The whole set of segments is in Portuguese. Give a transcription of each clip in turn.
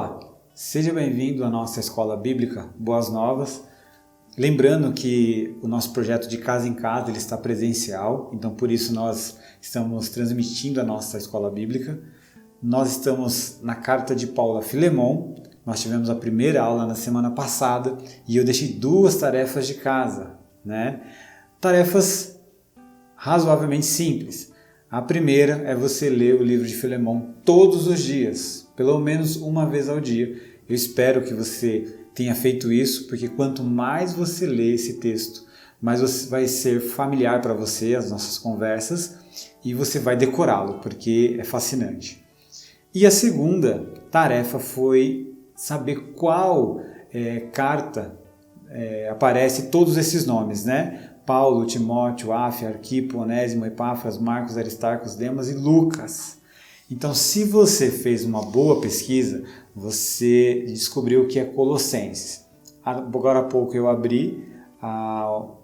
Olá, seja bem-vindo à nossa Escola Bíblica Boas Novas. Lembrando que o nosso projeto de casa em casa ele está presencial, então por isso nós estamos transmitindo a nossa Escola Bíblica. Nós estamos na carta de Paulo a Filemon, nós tivemos a primeira aula na semana passada e eu deixei 2 tarefas de casa, né? Tarefas razoavelmente simples. A primeira é você ler o livro de Filemon todos os dias, pelo menos uma vez ao dia. Eu espero que você tenha feito isso, porque quanto mais você lê esse texto, mais vai ser familiar para você as nossas conversas e você vai decorá-lo, porque é fascinante. E a segunda tarefa foi saber qual carta aparece todos esses nomes, né? Paulo, Timóteo, Áfia, Arquipo, Onésimo, Epáfras, Marcos, Aristarco, Demas e Lucas. Então, se você fez uma boa pesquisa, você descobriu o que é Colossenses. Agora há pouco eu abri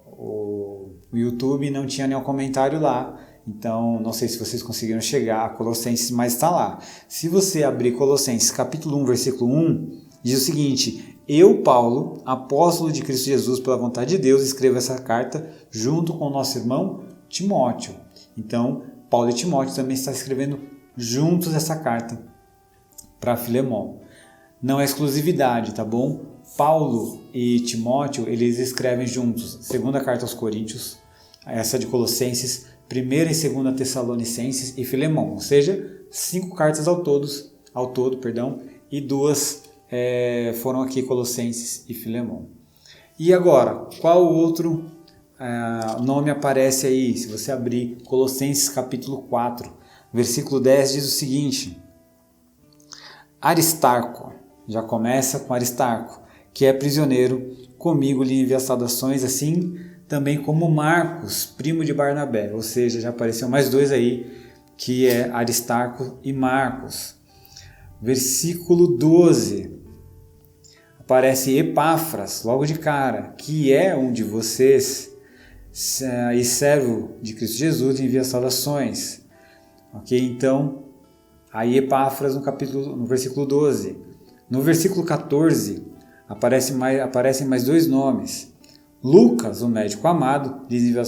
o YouTube e não tinha nenhum comentário lá. Então, não sei se vocês conseguiram chegar a Colossenses, mas está lá. Se você abrir Colossenses capítulo 1, versículo 1, diz o seguinte: Eu, Paulo, apóstolo de Cristo Jesus pela vontade de Deus, escrevo essa carta junto com o nosso irmão Timóteo. Então, Paulo e Timóteo também estão escrevendo juntos essa carta para Filemon. Não é exclusividade, tá bom? Paulo e Timóteo, eles escrevem juntos segunda carta aos Coríntios, essa de Colossenses, primeira e segunda Tessalonicenses e Filemon, ou seja, 5 cartas ao todo, e 2 foram aqui Colossenses e Filemon. E agora, qual outro nome aparece aí? Se você abrir Colossenses capítulo 4, versículo 10 diz o seguinte: Aristarco, já começa com Aristarco, que é prisioneiro, comigo lhe envia saudações, assim também como Marcos, primo de Barnabé, ou seja, já apareceu mais 2 aí, que é Aristarco e Marcos. Versículo 12, aparece Epáfras, logo de cara, que é um de vocês e servo de Cristo Jesus, envia saudações. Ok? Então, aí Epáfras no versículo 12. No versículo 14, aparecem mais 2 nomes. Lucas, o médico amado, lhes envia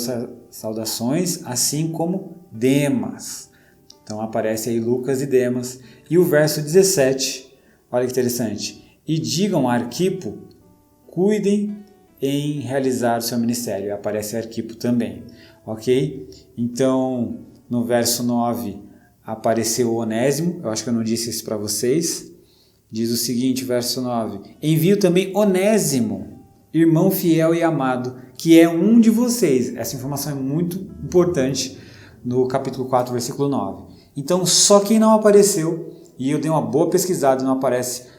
saudações, assim como Demas. Então aparece aí Lucas e Demas. E o verso 17, olha que interessante. E digam a Arquipo, cuidem em realizar o seu ministério. Aparece Arquipo também. Ok? Então, no verso 9, apareceu Onésimo. Eu acho que eu não disse isso para vocês. Diz o seguinte, verso 9. Envio também Onésimo, irmão fiel e amado, que é um de vocês. Essa informação é muito importante no capítulo 4, versículo 9. Então, só quem não apareceu, e eu dei uma boa pesquisada, não aparece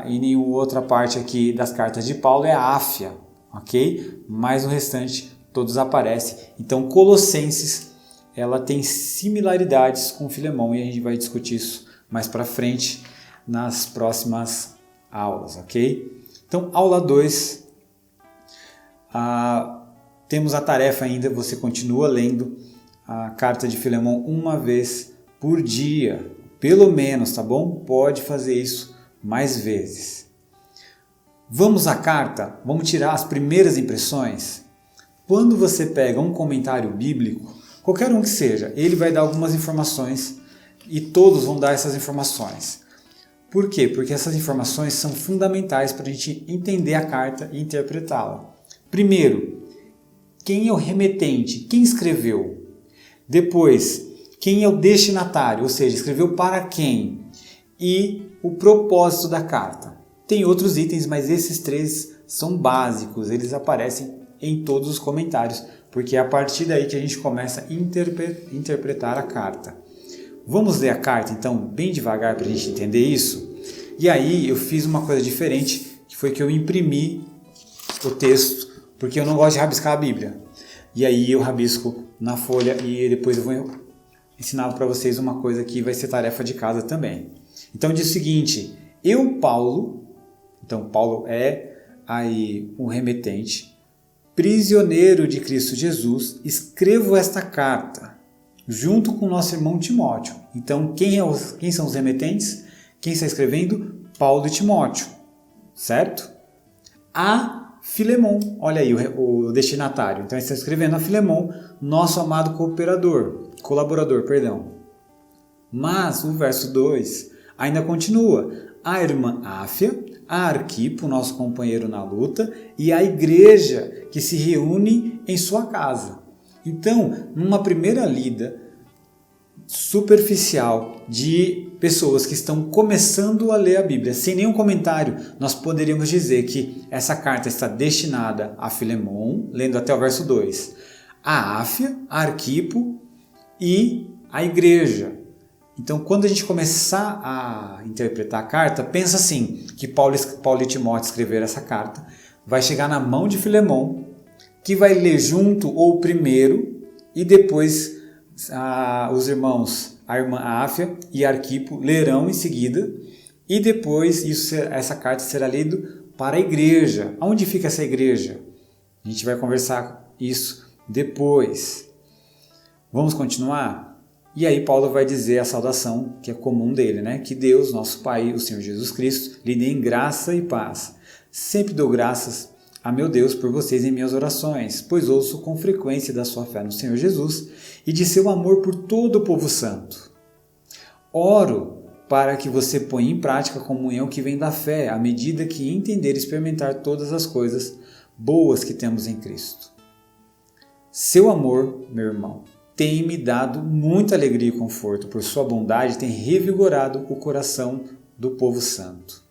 em nenhuma outra parte aqui das cartas de Paulo, é a Áfia, ok? Mas o restante, todos aparecem. Então, Colossenses, ela tem similaridades com Filemon, e a gente vai discutir isso mais para frente nas próximas aulas, ok? Então, aula 2, temos a tarefa ainda, você continua lendo a carta de Filemon uma vez por dia, pelo menos, tá bom? Pode fazer isso mais vezes. Vamos à carta? Vamos tirar as primeiras impressões? Quando você pega um comentário bíblico, qualquer um que seja, ele vai dar algumas informações e todos vão dar essas informações. Por quê? Porque essas informações são fundamentais para a gente entender a carta e interpretá-la. Primeiro, quem é o remetente? Quem escreveu? Depois, quem é o destinatário? Ou seja, escreveu para quem? E o propósito da carta. Tem outros itens, mas esses 3 são básicos. Eles aparecem em todos os comentários, porque é a partir daí que a gente começa a interpretar a carta. Vamos ler a carta, então, bem devagar para a gente entender isso? E aí eu fiz uma coisa diferente, que foi que eu imprimi o texto, porque eu não gosto de rabiscar a Bíblia. E aí eu rabisco na folha e depois eu vou ensinar para vocês uma coisa que vai ser tarefa de casa também. Então diz o seguinte: eu, Paulo, então Paulo é aí um remetente, prisioneiro de Cristo Jesus, escrevo esta carta junto com o nosso irmão Timóteo. Então, quem são os remetentes? Quem está escrevendo? Paulo e Timóteo, certo? A Filemon, olha aí o destinatário. Então ele está escrevendo a Filemon, nosso amado colaborador. Mas o verso 2 ainda continua. A irmã Áfia, a Arquipo, nosso companheiro na luta, e a igreja que se reúne em sua casa. Então, numa primeira lida superficial de pessoas que estão começando a ler a Bíblia, sem nenhum comentário, nós poderíamos dizer que essa carta está destinada a Filemon, lendo até o verso 2, a Áfia, a Arquipo e a igreja. Então, quando a gente começar a interpretar a carta, pensa assim, que Paulo e Timóteo escreveram essa carta, vai chegar na mão de Filemon, que vai ler junto ou primeiro, e depois os irmãos, a irmã Áfia e Arquipo, lerão em seguida, e depois essa carta será lida para a igreja. Onde fica essa igreja? A gente vai conversar isso depois. Vamos continuar? E aí Paulo vai dizer a saudação que é comum dele, né? Que Deus, nosso Pai, o Senhor Jesus Cristo, lhe dê graça e paz. Sempre dou graças a meu Deus por vocês em minhas orações, pois ouço com frequência da sua fé no Senhor Jesus e de seu amor por todo o povo santo. Oro para que você ponha em prática a comunhão que vem da fé, à medida que entender e experimentar todas as coisas boas que temos em Cristo. Seu amor, meu irmão, tem me dado muita alegria e conforto, por sua bondade tem revigorado o coração do povo santo.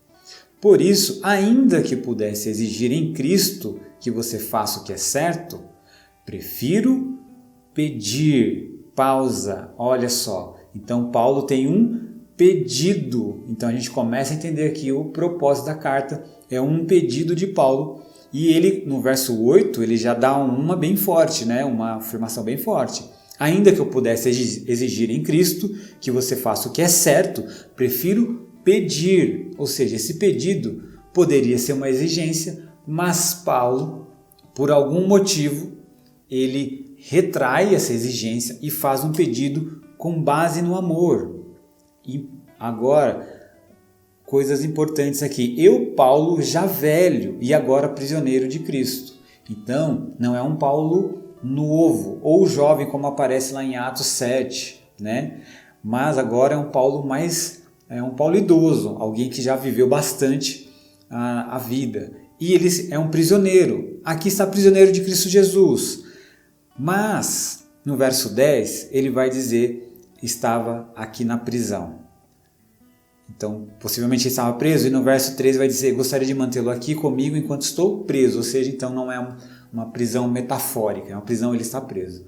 Por isso, ainda que pudesse exigir em Cristo que você faça o que é certo, prefiro pedir. Pausa, olha só. Então, Paulo tem um pedido. Então, a gente começa a entender aqui o propósito da carta. É um pedido de Paulo. E ele, no verso 8, ele já dá uma bem forte, né? Uma afirmação bem forte. Ainda que eu pudesse exigir em Cristo que você faça o que é certo, prefiro pedir. Ou seja, esse pedido poderia ser uma exigência, mas Paulo, por algum motivo, ele retrai essa exigência e faz um pedido com base no amor. E agora, coisas importantes aqui. Eu, Paulo, já velho e agora prisioneiro de Cristo. Então, não é um Paulo novo ou jovem como aparece lá em Atos 7, né? Mas agora é um Paulo um Paulo idoso, alguém que já viveu bastante a vida. E ele é um prisioneiro. Aqui está prisioneiro de Cristo Jesus. Mas, no verso 10, ele vai dizer, estava aqui na prisão. Então, possivelmente ele estava preso, e no verso 13 vai dizer, gostaria de mantê-lo aqui comigo enquanto estou preso. Ou seja, então não é uma prisão metafórica, é uma prisão, ele está preso.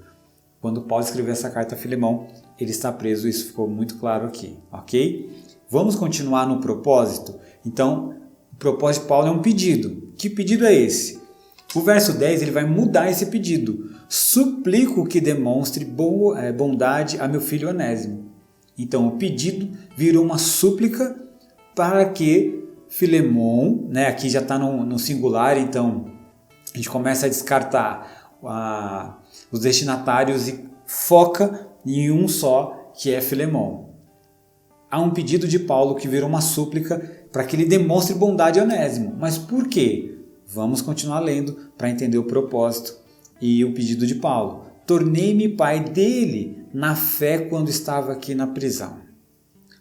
Quando Paulo escreveu essa carta a Filemão, ele está preso, isso ficou muito claro aqui, ok? Vamos continuar no propósito? Então, o propósito de Paulo é um pedido. Que pedido é esse? O verso 10 ele vai mudar esse pedido. Suplico que demonstre bondade a meu filho Onésimo. Então, o pedido virou uma súplica para que Filemon, né, aqui já está no singular, então a gente começa a descartar os destinatários e foca em um só, que é Filemon. Há um pedido de Paulo que virou uma súplica para que ele demonstre bondade a Onésimo. Mas por quê? Vamos continuar lendo para entender o propósito e o pedido de Paulo. Tornei-me pai dele na fé quando estava aqui na prisão.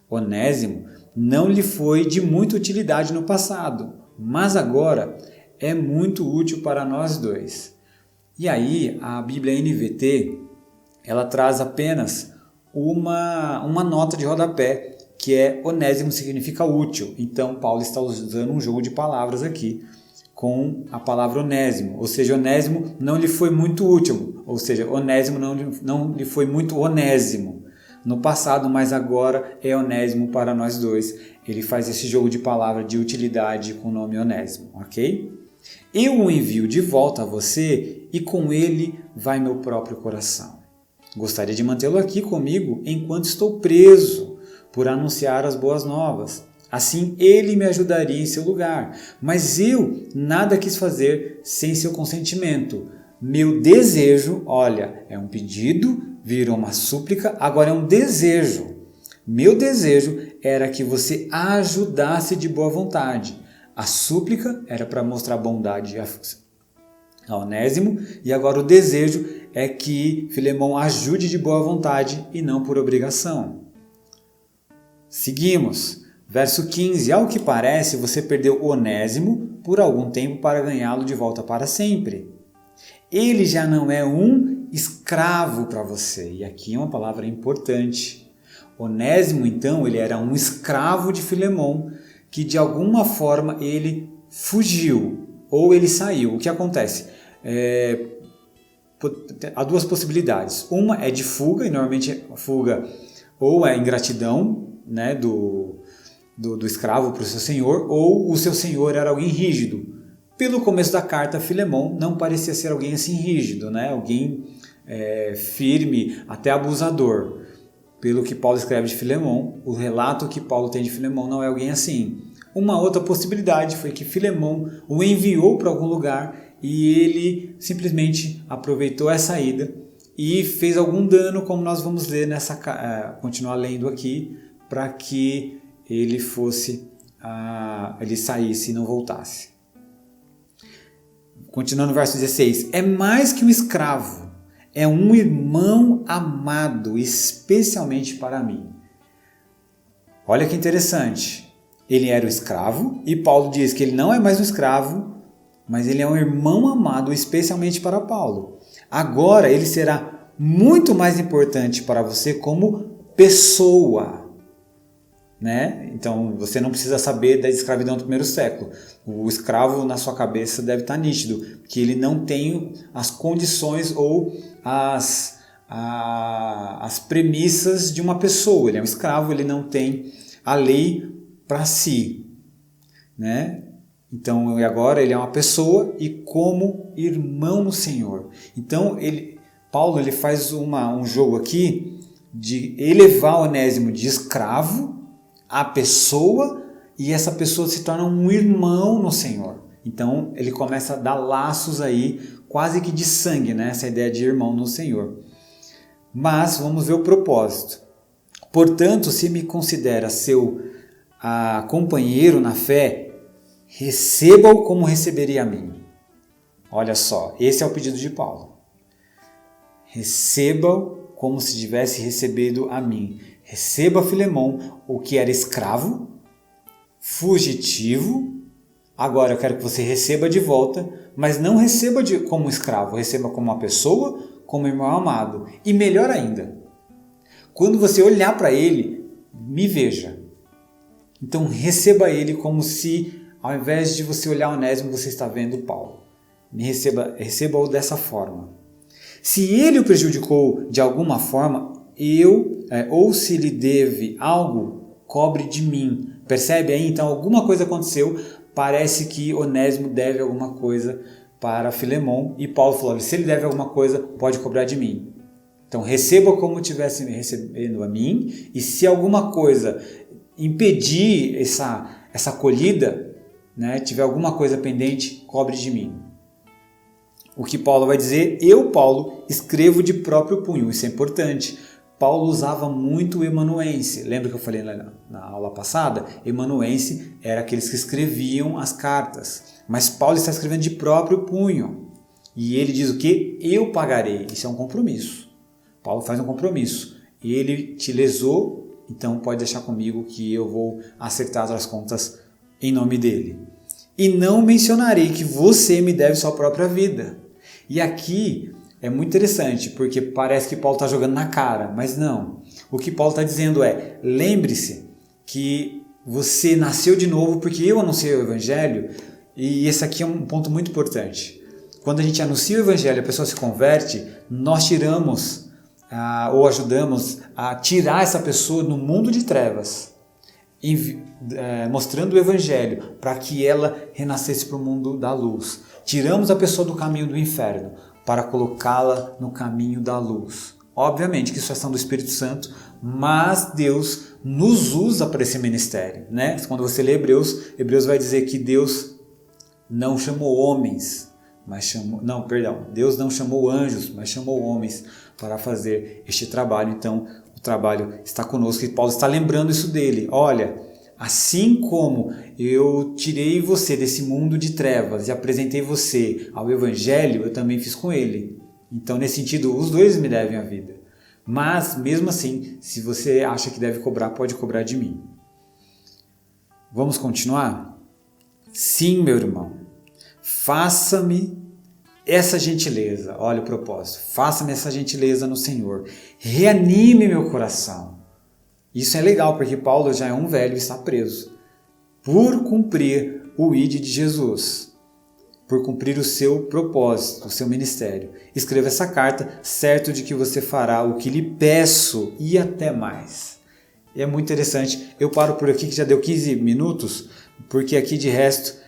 Onésimo não lhe foi de muita utilidade no passado, mas agora é muito útil para nós dois. E aí a Bíblia NVT, ela traz apenas uma nota de rodapé, que é Onésimo significa útil. Então Paulo está usando um jogo de palavras aqui com a palavra Onésimo, ou seja, Onésimo não lhe foi muito útil, ou seja, Onésimo não lhe foi muito onésimo no passado, mas agora é Onésimo para nós dois. Ele faz esse jogo de palavra de utilidade com o nome Onésimo, ok? Eu o envio de volta a você e com ele vai meu próprio coração. Gostaria de mantê-lo aqui comigo enquanto estou preso por anunciar as boas novas. Assim ele me ajudaria em seu lugar, mas eu nada quis fazer sem seu consentimento. Meu desejo, olha, é um pedido, virou uma súplica, agora é um desejo. Meu desejo era que você ajudasse de boa vontade. A súplica era para mostrar bondade a Onésimo, e agora o desejo é que Filemão ajude de boa vontade e não por obrigação. Seguimos. Verso 15. Ao que parece, você perdeu Onésimo por algum tempo para ganhá-lo de volta para sempre. Ele já não é um escravo para você. E aqui é uma palavra importante. Onésimo, então, ele era um escravo de Filemão, que de alguma forma ele fugiu ou ele saiu. O que acontece? Há duas possibilidades. Uma é de fuga, e normalmente a fuga ou é ingratidão, né, do escravo para o seu senhor, ou o seu senhor era alguém rígido. Pelo começo da carta, Filemão não parecia ser alguém assim rígido, né? Alguém firme, até abusador. Pelo que Paulo escreve de Filemão, o relato que Paulo tem de Filemão não é alguém assim. Uma outra possibilidade foi que Filemão o enviou para algum lugar e ele simplesmente aproveitou essa ida e fez algum dano, como nós vamos ler continuar lendo aqui, para que ele ele saísse e não voltasse. Continuando no verso 16. É mais que um escravo, é um irmão amado, especialmente para mim. Olha que interessante. Ele era o escravo e Paulo diz que ele não é mais um escravo, mas ele é um irmão amado, especialmente para Paulo. Agora ele será muito mais importante para você como pessoa. Né? Então você não precisa saber da escravidão do primeiro século. O escravo na sua cabeça deve estar nítido, que ele não tem as condições ou as premissas de uma pessoa. Ele é um escravo, ele não tem a lei para si. Né? Então agora ele é uma pessoa e como irmão no Senhor. Então Paulo faz um jogo aqui de elevar Onésimo de escravo a pessoa, e essa pessoa se torna um irmão no Senhor. Então ele começa a dar laços aí, quase que de sangue, né? Essa ideia de irmão no Senhor. Mas vamos ver o propósito. Portanto, se me considera seu companheiro na fé, receba-o como receberia a mim. Olha só, esse é o pedido de Paulo. Receba-o como se tivesse recebido a mim. Receba Filemão, o que era escravo, fugitivo. Agora eu quero que você receba de volta, mas não receba como escravo, receba como uma pessoa, como irmão amado. E melhor ainda, quando você olhar para ele, me veja. Então receba ele como se, ao invés de você olhar Onésimo, você está vendo Paulo. Receba-o dessa forma. Se ele o prejudicou de alguma forma, ou se lhe deve algo, cobre de mim. Percebe aí? Então alguma coisa aconteceu, parece que Onésimo deve alguma coisa para Filemão, e Paulo falou, se ele deve alguma coisa, pode cobrar de mim. Então receba como estivesse recebendo a mim, e se alguma coisa impedir essa acolhida, né, tiver alguma coisa pendente, cobre de mim. O que Paulo vai dizer? Eu, Paulo, escrevo de próprio punho. Isso é importante. Paulo usava muito o emanuense. Lembra que eu falei na aula passada? Emanuense era aqueles que escreviam as cartas. Mas Paulo está escrevendo de próprio punho. E ele diz o quê? Eu pagarei. Isso é um compromisso. Paulo faz um compromisso. Ele te lesou, então pode deixar comigo que eu vou acertar as contas em nome dele. E não mencionarei que você me deve sua própria vida. E aqui é muito interessante, porque parece que Paulo está jogando na cara, mas não. O que Paulo está dizendo é, lembre-se que você nasceu de novo porque eu anunciei o Evangelho, e esse aqui é um ponto muito importante. Quando a gente anuncia o Evangelho e a pessoa se converte, nós tiramos ou ajudamos a tirar essa pessoa no mundo de trevas, mostrando o Evangelho para que ela renascesse para o mundo da luz. Tiramos a pessoa do caminho do inferno para colocá-la no caminho da luz. Obviamente que isso é ação do Espírito Santo, mas Deus nos usa para esse ministério, né? Quando você lê Hebreus vai dizer que Deus não chamou homens, Deus não chamou anjos, mas chamou homens para fazer este trabalho. Então, o trabalho está conosco e Paulo está lembrando isso dele. Olha, assim como eu tirei você desse mundo de trevas e apresentei você ao Evangelho, eu também fiz com ele. Então, nesse sentido, os dois me devem a vida. Mas, mesmo assim, se você acha que deve cobrar, pode cobrar de mim. Vamos continuar? Sim, meu irmão. Faça-me essa gentileza. Olha o propósito. Faça-me essa gentileza no Senhor. Reanime meu coração. Isso é legal, porque Paulo já é um velho e está preso. Por cumprir o ID de Jesus. Por cumprir o seu propósito, o seu ministério. Escreva essa carta, certo de que você fará o que lhe peço e até mais. É muito interessante. Eu paro por aqui, que já deu 15 minutos, porque aqui de resto,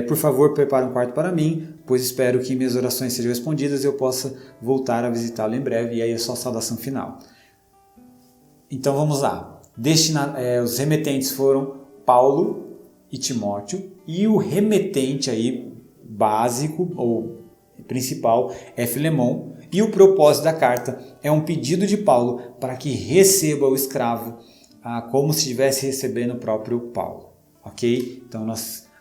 por favor, prepare um quarto para mim, pois espero que minhas orações sejam respondidas e eu possa voltar a visitá-lo em breve, e aí é só a saudação final. Então vamos lá. Os remetentes foram Paulo e Timóteo, e o remetente aí, básico ou principal é Filemon, e o propósito da carta é um pedido de Paulo para que receba o escravo como se estivesse recebendo o próprio Paulo, ok? Então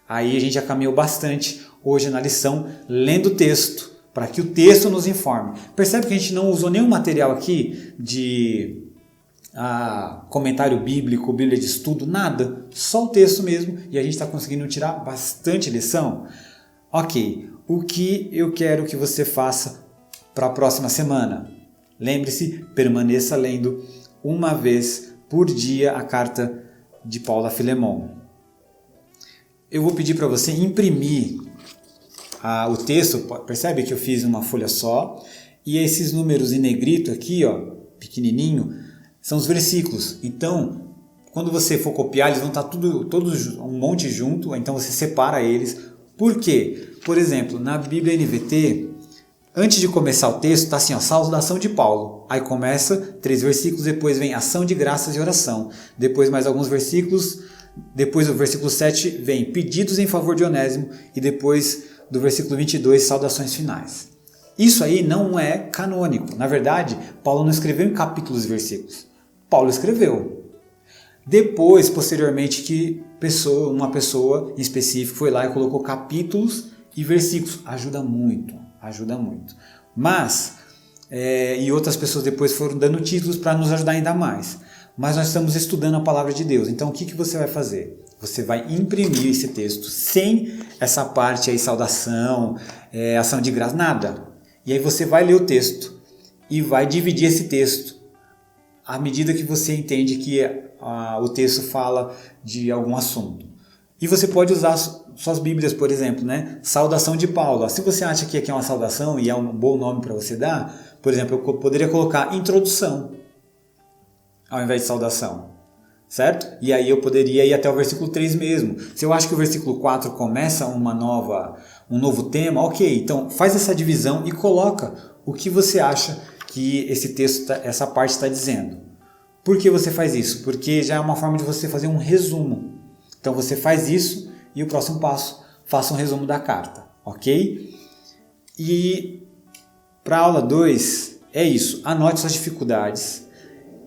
aí a gente já caminhou bastante hoje na lição, lendo o texto, para que o texto nos informe. Percebe que a gente não usou nenhum material aqui de comentário bíblico, Bíblia de estudo, nada, só o texto mesmo, e a gente está conseguindo tirar bastante lição. Ok, o que eu quero que você faça para a próxima semana? Lembre-se, permaneça lendo uma vez por dia a carta de Paulo a Filemon. Eu vou pedir para você imprimir o texto, percebe que eu fiz uma folha só, e esses números em negrito aqui, ó, pequenininho, são os versículos. Então, quando você for copiar, eles vão estar todos um monte junto, então você separa eles. Por quê? Por exemplo, na Bíblia NVT, antes de começar o texto, está assim, ó, saudação de Paulo. Aí começa 3 versículos, depois vem ação de graças e oração. Depois mais alguns versículos, depois do versículo 7 vem pedidos em favor de Onésimo, e depois do versículo 22, saudações finais. Isso aí não é canônico. Na verdade, Paulo não escreveu em capítulos e versículos. Paulo escreveu. Depois, posteriormente, que uma pessoa em específico foi lá e colocou capítulos e versículos. Ajuda muito, ajuda muito. Mas, e outras pessoas depois foram dando títulos para nos ajudar ainda mais. Mas nós estamos estudando a palavra de Deus. Então, o que você vai fazer? Você vai imprimir esse texto sem essa parte aí, saudação, ação de graça, nada. E aí você vai ler o texto e vai dividir esse texto à medida que você entende que o texto fala de algum assunto. E você pode usar suas Bíblias, por exemplo, né? Saudação de Paulo. Se você acha que aqui é uma saudação e é um bom nome para você dar, por exemplo, eu poderia colocar introdução ao invés de saudação, certo? E aí eu poderia ir até o versículo 3 mesmo. Se eu acho que o versículo 4 começa um novo tema, ok, então faz essa divisão e coloca o que você acha que esse texto, essa parte está dizendo. Por que você faz isso? Porque já é uma forma de você fazer um resumo. Então você faz isso e o próximo passo, faça um resumo da carta, ok? E para a aula 2 é isso, anote suas dificuldades,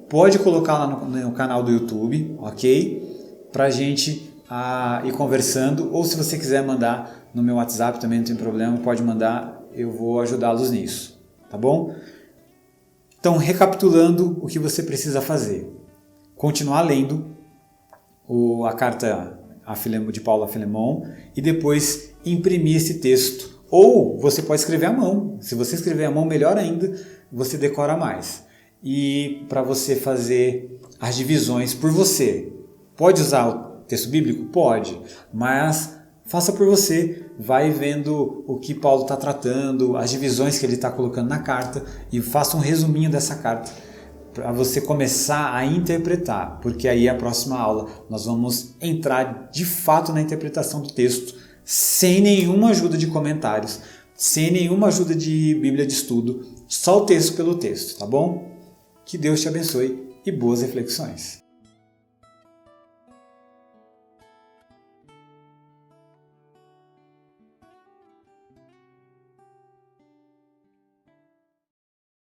pode colocar lá no canal do YouTube, ok? Para a gente ir conversando, ou se você quiser mandar no meu WhatsApp também não tem problema, pode mandar, eu vou ajudá-los nisso, tá bom? Então, recapitulando o que você precisa fazer. Continuar lendo a carta de Paulo a Filemon e depois imprimir esse texto. Ou você pode escrever à mão. Se você escrever à mão, melhor ainda, você decora mais. E para você fazer as divisões por você. Pode usar o texto bíblico? Pode, mas faça por você, vai vendo o que Paulo está tratando, as divisões que ele está colocando na carta e faça um resuminho dessa carta para você começar a interpretar, porque aí a próxima aula nós vamos entrar de fato na interpretação do texto sem nenhuma ajuda de comentários, sem nenhuma ajuda de Bíblia de estudo, só o texto pelo texto, tá bom? Que Deus te abençoe e boas reflexões.